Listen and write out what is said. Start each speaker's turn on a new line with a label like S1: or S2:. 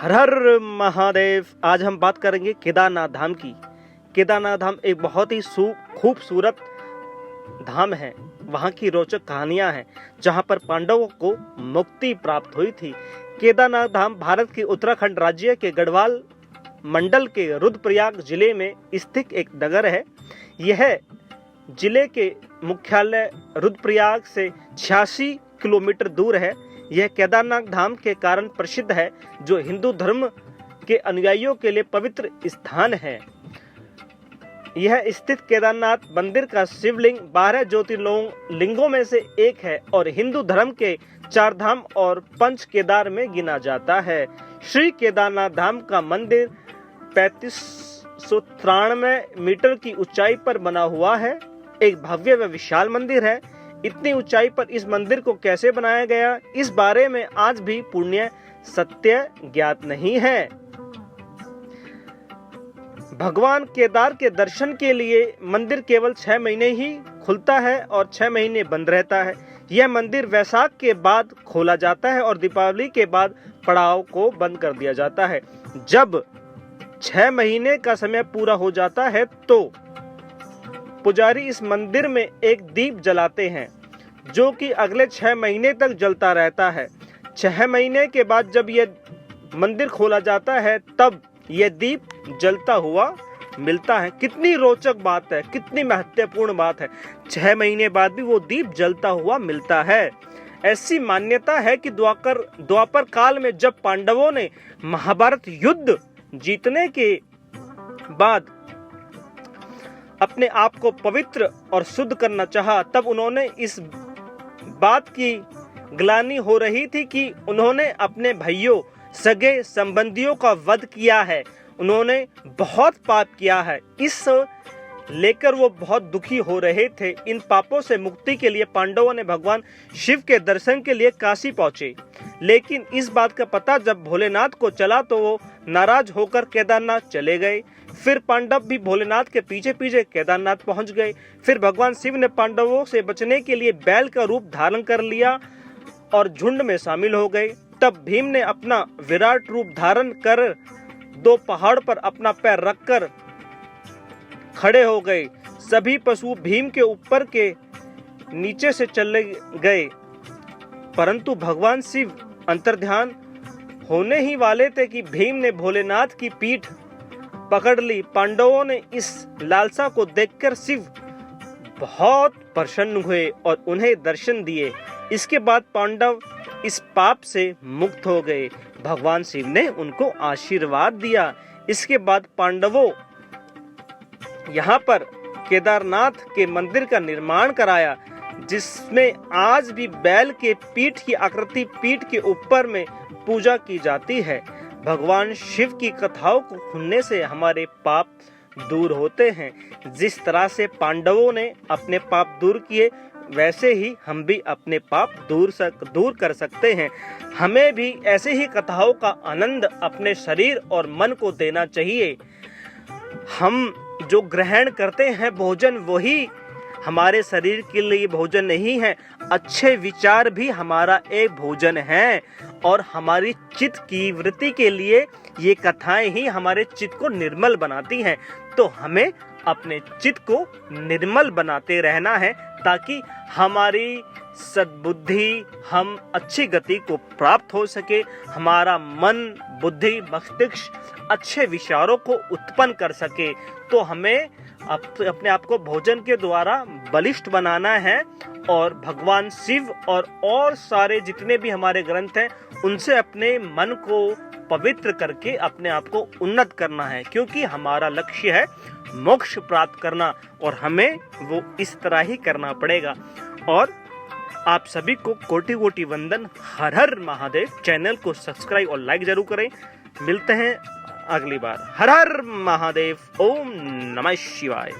S1: हर हर महादेव। आज हम बात करेंगे केदारनाथ धाम की। केदारनाथ धाम एक बहुत ही खूबसूरत धाम है। वहाँ की रोचक कहानियां हैं, जहाँ पर पांडवों को मुक्ति प्राप्त हुई थी। केदारनाथ धाम भारत के उत्तराखंड राज्य के गढ़वाल मंडल के रुद्रप्रयाग जिले में स्थित एक नगर है। यह जिले के मुख्यालय रुद्रप्रयाग से 86 किलोमीटर दूर है। यह केदारनाथ धाम के कारण प्रसिद्ध है, जो हिंदू धर्म के अनुयायियों के लिए पवित्र स्थान है। यह स्थित केदारनाथ मंदिर का शिवलिंग 12 ज्योतिर्लिंगों में से एक है और हिंदू धर्म के 4 धाम और 5 केदार में गिना जाता है। श्री केदारनाथ धाम का मंदिर 3593 मीटर की ऊंचाई पर बना हुआ है। एक भव्य व विशाल मंदिर है। इतनी ऊंचाई पर इस मंदिर को कैसे बनाया गया, इस बारे में आज भी पूर्ण सत्य ज्ञात नहीं है। भगवान केदार के दर्शन के लिए मंदिर केवल 6 महीने ही खुलता है और 6 महीने बंद रहता है। यह मंदिर वैशाख के बाद खोला जाता है और दीपावली के बाद पड़ाव को बंद कर दिया जाता है। जब 6 महीने का समय पूरा हो जाता है तो पुजारी इस मंदिर में एक दीप जलाते हैं, जो कि अगले 6 महीने तक जलता रहता है। 6 महीने के बाद जब यह मंदिर खोला जाता है, तब यह दीप जलता हुआ मिलता है। कितनी रोचक बात है, कितनी महत्वपूर्ण बात है। 6 महीने बाद भी वो दीप जलता हुआ मिलता है। ऐसी मान्यता है कि द्वापर काल में जब पांडवों ने महाभारत युद्ध जीतने के बाद अपने आप को पवित्र और शुद्ध करना चाहा, तब उन्होंने इस बात की ग्लानि हो रही थी कि उन्होंने अपने भाइयों सगे संबंधियों का वध किया है। उन्होंने बहुत पाप किया है। इस लेकर वो बहुत दुखी हो रहे थे। इन पापों से मुक्ति के लिए पांडवों ने भगवान शिव के दर्शन के लिए काशी पहुंचे। लेकिन इस बात का पता जब भोलेनाथ को चला तो वो नाराज होकर केदारनाथ चले गए। फिर पांडव भी भोलेनाथ के पीछे पीछे केदारनाथ पहुंच गए। फिर भगवान शिव ने पांडवों से बचने के लिए बैल का रूप धारण कर लिया और झुंड में शामिल हो गए। तब भीम ने अपना विराट रूप धारण कर 2 पहाड़ पर अपना पैर रखकर खड़े हो गए। सभी पशु भीम के ऊपर के नीचे से चले गए, परंतु भगवान शिव अंतर्ध्यान होने ही वाले थे कि भीम ने भोलेनाथ की पीठ पकड़ ली। पांडवों ने इस लालसा को देखकर शिव बहुत प्रसन्न हुए और उन्हें दर्शन दिए। इसके बाद पांडव इस पाप से मुक्त हो गए। भगवान शिव ने उनको आशीर्वाद दिया। इसके बाद पांडवों यहाँ पर केदारनाथ के मंदिर का निर्माण कराया, जिसमें आज भी बैल के पीठ की आकृति पीठ के ऊपर में पूजा की जाती है। भगवान शिव की कथाओं को सुनने से हमारे पाप दूर होते हैं। जिस तरह से पांडवों ने अपने पाप दूर किए, वैसे ही हम भी अपने पाप दूर कर सकते हैं। हमें भी ऐसे ही कथाओं का आनंद अपने शरीर और मन को देना चाहिए। हम जो ग्रहण करते हैं भोजन, वही हमारे शरीर के लिए भोजन नहीं है। अच्छे विचार भी हमारा एक भोजन है और हमारी चित्त की वृत्ति के लिए ये कथाएं ही हमारे चित्त को निर्मल बनाती हैं। तो हमें अपने चित्त को निर्मल बनाते रहना है, ताकि हमारी सद्बुद्धि, हम अच्छी गति को प्राप्त हो सके। हमारा मन, बुद्धि, मस्तिष्क अच्छे विचारों को उत्पन्न कर सके। तो हमें अपने आप को भोजन के द्वारा बलिष्ठ बनाना है और भगवान शिव और सारे जितने भी हमारे ग्रंथ हैं, उनसे अपने मन को पवित्र करके अपने आप को उन्नत करना है, क्योंकि हमारा लक्ष्य है मोक्ष प्राप्त करना और हमें वो इस तरह ही करना पड़ेगा। और आप सभी को कोटि कोटि वंदन। हर हर महादेव। चैनल को सब्सक्राइब और लाइक जरूर करें। मिलते हैं अगली बार। हर हर महादेव। ओम नमः शिवाय।